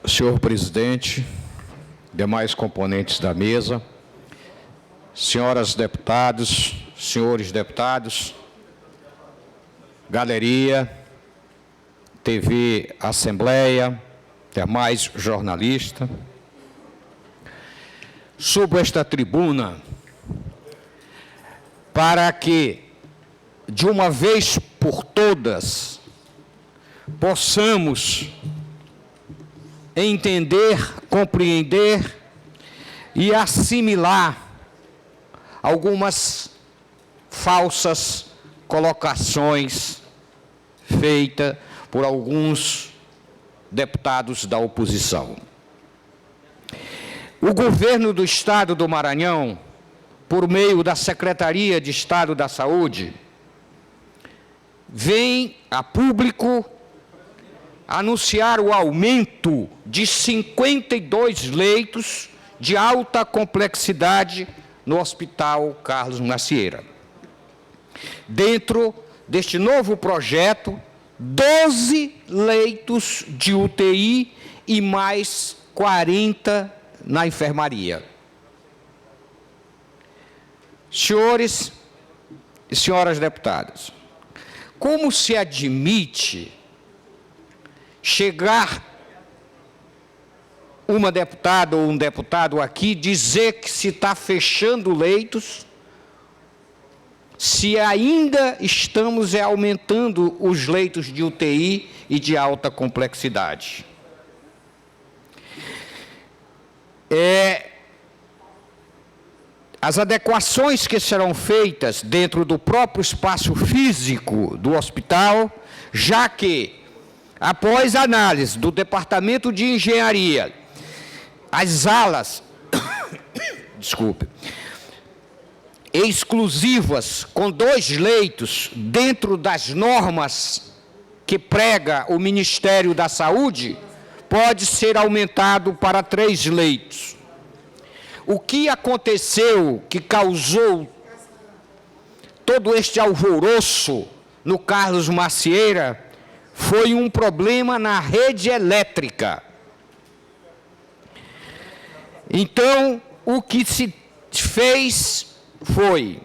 Senhor presidente, demais componentes da mesa, senhoras deputados, senhores deputados, galeria, TV Assembleia, demais jornalistas, subo esta tribuna para que, de uma vez por todas, possamos entender, compreender e assimilar algumas falsas colocações feitas por alguns deputados da oposição. O governo do Estado do Maranhão, por meio da Secretaria de Estado da Saúde, vem a público anunciar o aumento de 52 leitos de alta complexidade no Hospital Carlos Macieira. Dentro deste novo projeto, 12 leitos de UTI e mais 40 na enfermaria. Senhores e senhoras deputadas, como se admite chegar uma deputada ou um deputado aqui dizer que se está fechando leitos, se ainda estamos aumentando os leitos de UTI e de alta complexidade? As adequações que serão feitas dentro do próprio espaço físico do hospital, já que, após análise do Departamento de Engenharia, as alas, desculpe, exclusivas com 2 leitos dentro das normas que prega o Ministério da Saúde, pode ser aumentado para 3 leitos. O que aconteceu que causou todo este alvoroço no Carlos Macieira foi um problema na rede elétrica. Então, o que se fez foi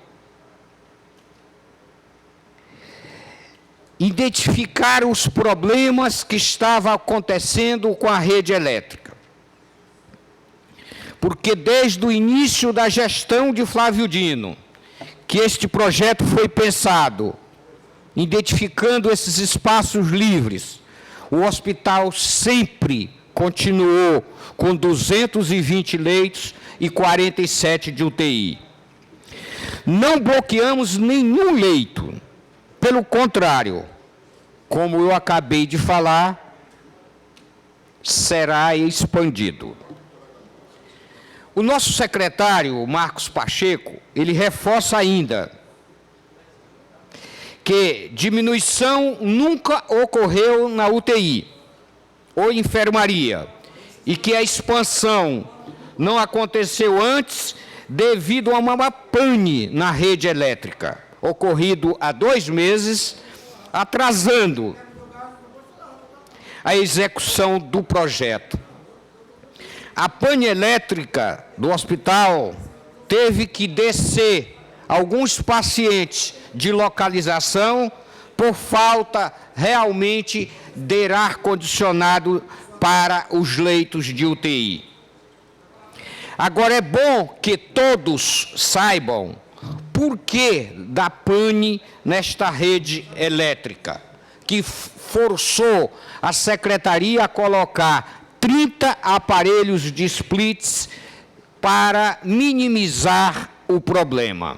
identificar os problemas que estavam acontecendo com a rede elétrica. Porque desde o início da gestão de Flávio Dino, que este projeto foi pensado, identificando esses espaços livres, o hospital sempre continuou com 220 leitos e 47 de UTI. Não bloqueamos nenhum leito, pelo contrário, como eu acabei de falar, será expandido. O nosso secretário, Marcos Pacheco, ele reforça ainda que diminuição nunca ocorreu na UTI ou enfermaria e que a expansão não aconteceu antes devido a uma pane na rede elétrica, ocorrido há 2 meses, atrasando a execução do projeto. A pane elétrica do hospital teve que descer alguns pacientes de localização por falta realmente de ar-condicionado para os leitos de UTI. Agora, é bom que todos saibam por que da pane nesta rede elétrica, que forçou a secretaria a colocar 30 aparelhos de splits para minimizar o problema.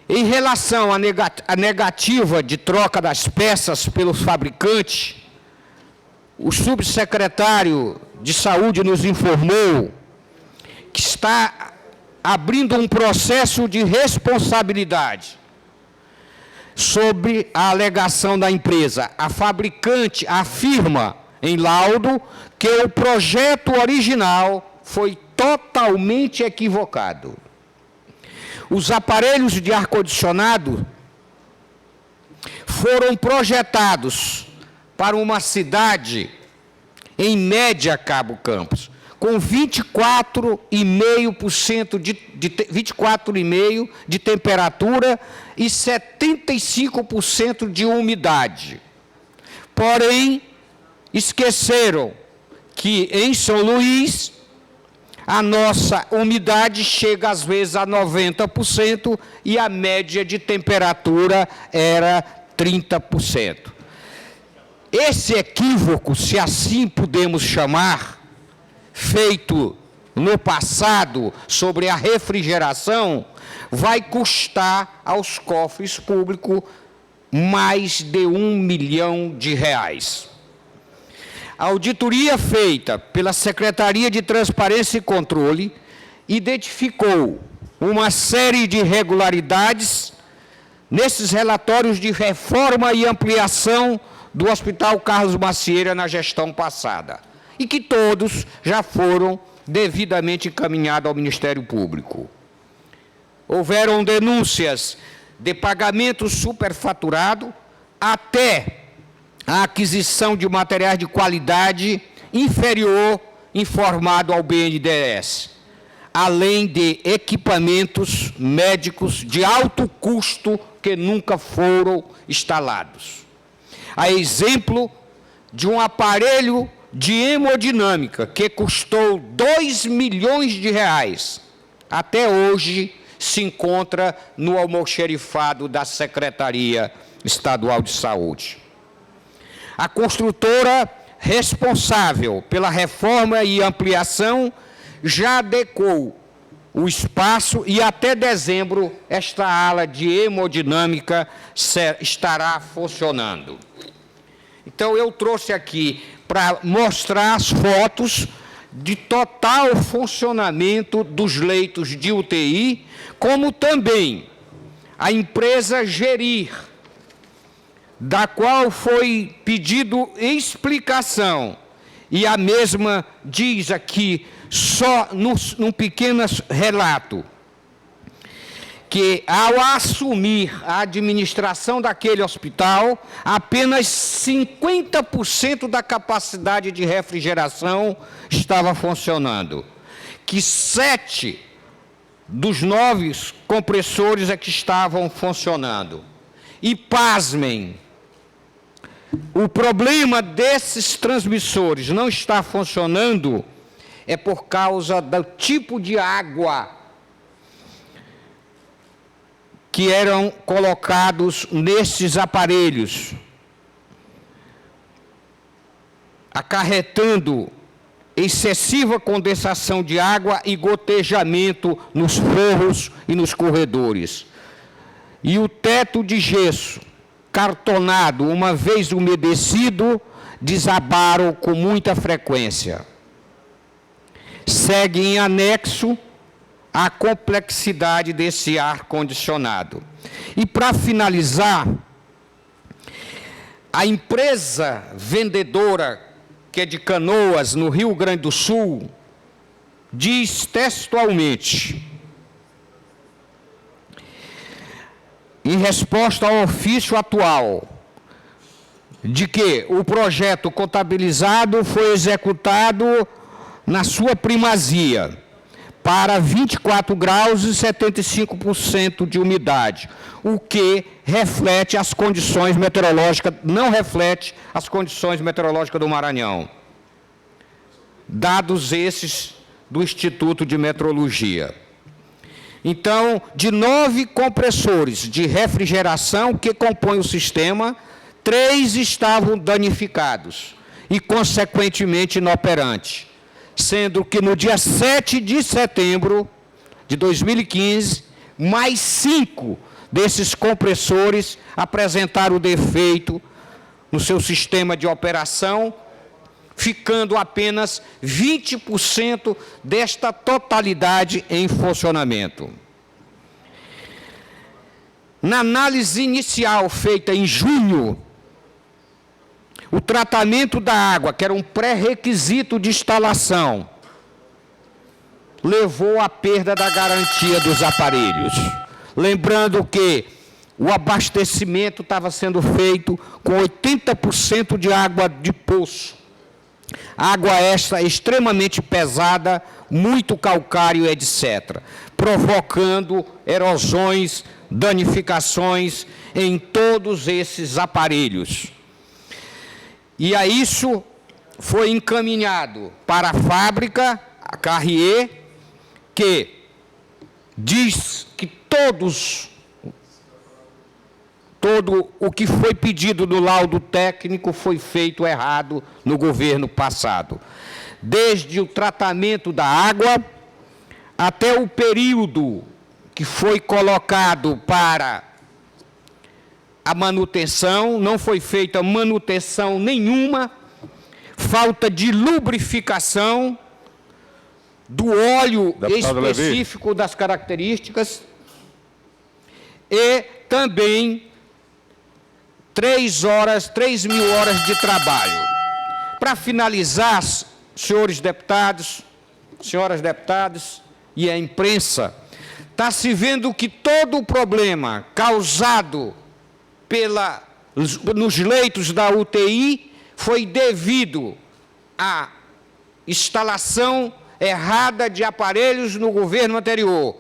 Em relação à negativa de troca das peças pelos fabricantes, o subsecretário de Saúde nos informou que está abrindo um processo de responsabilidade sobre a alegação da empresa. A fabricante afirma em laudo que o projeto original foi totalmente equivocado. Os aparelhos de ar-condicionado foram projetados para uma cidade, em média, Cabo Campos, com 24,5% de temperatura e 75% de umidade. Porém, esqueceram que em São Luís a nossa umidade chega às vezes a 90% e a média de temperatura era 30%. Esse equívoco, se assim podemos chamar, feito no passado sobre a refrigeração, vai custar aos cofres públicos mais de R$ 1 milhão. A auditoria feita pela Secretaria de Transparência e Controle identificou uma série de irregularidades nesses relatórios de reforma e ampliação do Hospital Carlos Macieira na gestão passada, e que todos já foram devidamente encaminhados ao Ministério Público. Houveram denúncias de pagamento superfaturado até a aquisição de materiais de qualidade inferior informado ao BNDES, além de equipamentos médicos de alto custo que nunca foram instalados. A exemplo de um aparelho de hemodinâmica que custou R$ 2 milhões, até hoje se encontra no almoxerifado da Secretaria Estadual de Saúde. A construtora responsável pela reforma e ampliação já adequou o espaço e até dezembro esta ala de hemodinâmica estará funcionando. Então eu trouxe aqui para mostrar as fotos de total funcionamento dos leitos de UTI, como também a empresa Gerir, da qual foi pedido explicação, e a mesma diz aqui, só num pequeno relato, que ao assumir a administração daquele hospital, apenas 50% da capacidade de refrigeração estava funcionando, que 7 dos 9 compressores é que estavam funcionando. E pasmem, o problema desses transmissores não estar funcionando é por causa do tipo de água que eram colocados nesses aparelhos, acarretando excessiva condensação de água e gotejamento nos forros e nos corredores. E o teto de gesso, cartonado, uma vez umedecido, desabaram com muita frequência. Segue em anexo a complexidade desse ar-condicionado. E, para finalizar, a empresa vendedora, que é de Canoas, no Rio Grande do Sul, diz textualmente, em resposta ao ofício atual, de que o projeto contabilizado foi executado na sua primazia, para 24 graus e 75% de umidade, o que reflete as condições meteorológicas, não reflete as condições meteorológicas do Maranhão. Dados esses do Instituto de Meteorologia. Então, de 9 compressores de refrigeração que compõem o sistema, 3 estavam danificados e, consequentemente, inoperantes, sendo que no dia 7 de setembro de 2015, mais 5 desses compressores apresentaram defeito no seu sistema de operação, ficando apenas 20% desta totalidade em funcionamento. Na análise inicial feita em junho, o tratamento da água, que era um pré-requisito de instalação, levou à perda da garantia dos aparelhos. Lembrando que o abastecimento estava sendo feito com 80% de água de poço. Água esta extremamente pesada, muito calcário, etc., provocando erosões, danificações em todos esses aparelhos. E a isso foi encaminhado para a fábrica, a Carrier, que diz que todo o que foi pedido no laudo técnico foi feito errado no governo passado. Desde o tratamento da água até o período que foi colocado para a manutenção, não foi feita manutenção nenhuma, falta de lubrificação do óleo específico das características e também 3.000 horas de trabalho. Para finalizar, senhores deputados, senhoras deputadas e a imprensa, está se vendo que todo o problema causado nos leitos da UTI foi devido à instalação errada de aparelhos no governo anterior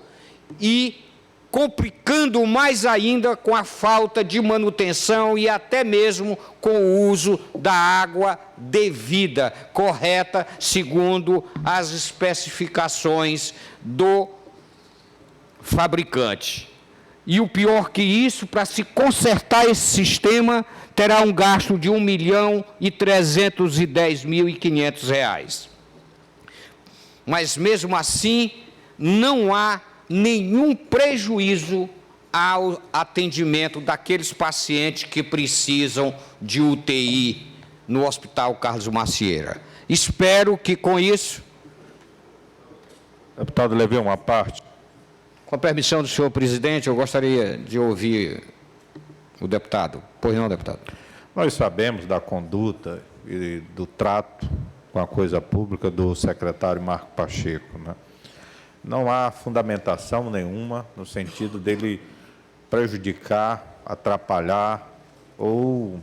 e complicando mais ainda com a falta de manutenção e até mesmo com o uso da água devida, correta, segundo as especificações do fabricante. E o pior que isso, para se consertar esse sistema, terá um gasto de R$ 1.310.500. Mas, mesmo assim, não há nenhum prejuízo ao atendimento daqueles pacientes que precisam de UTI no Hospital Carlos Macieira. Espero que, com isso... Deputado Levi, uma parte. Com a permissão do senhor presidente, eu gostaria de ouvir o deputado. Pois não, deputado? Nós sabemos da conduta e do trato com a coisa pública do secretário Marco Pacheco, né? Não há fundamentação nenhuma no sentido dele prejudicar, atrapalhar ou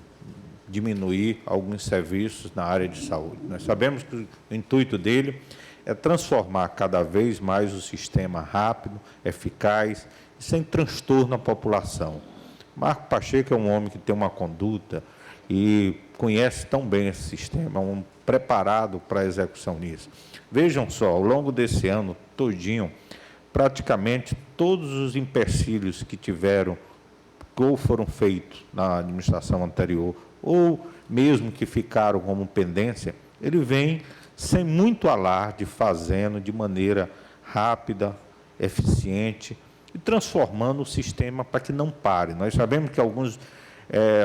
diminuir alguns serviços na área de saúde. Nós sabemos que o intuito dele é transformar cada vez mais o sistema rápido, eficaz e sem transtorno à população. Marco Pacheco é um homem que tem uma conduta e conhece tão bem esse sistema, um preparado para a execução nisso. Vejam só, ao longo desse ano todinho, praticamente todos os empecilhos que tiveram ou foram feitos na administração anterior, ou mesmo que ficaram como pendência, ele vem sem muito alarde, fazendo de maneira rápida, eficiente e transformando o sistema para que não pare. Nós sabemos que alguns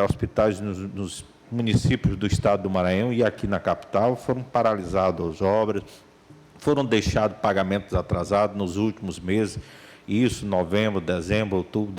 hospitais nos municípios do estado do Maranhão e aqui na capital foram paralisadas as obras, foram deixados pagamentos atrasados nos últimos meses, isso, novembro, dezembro, outubro,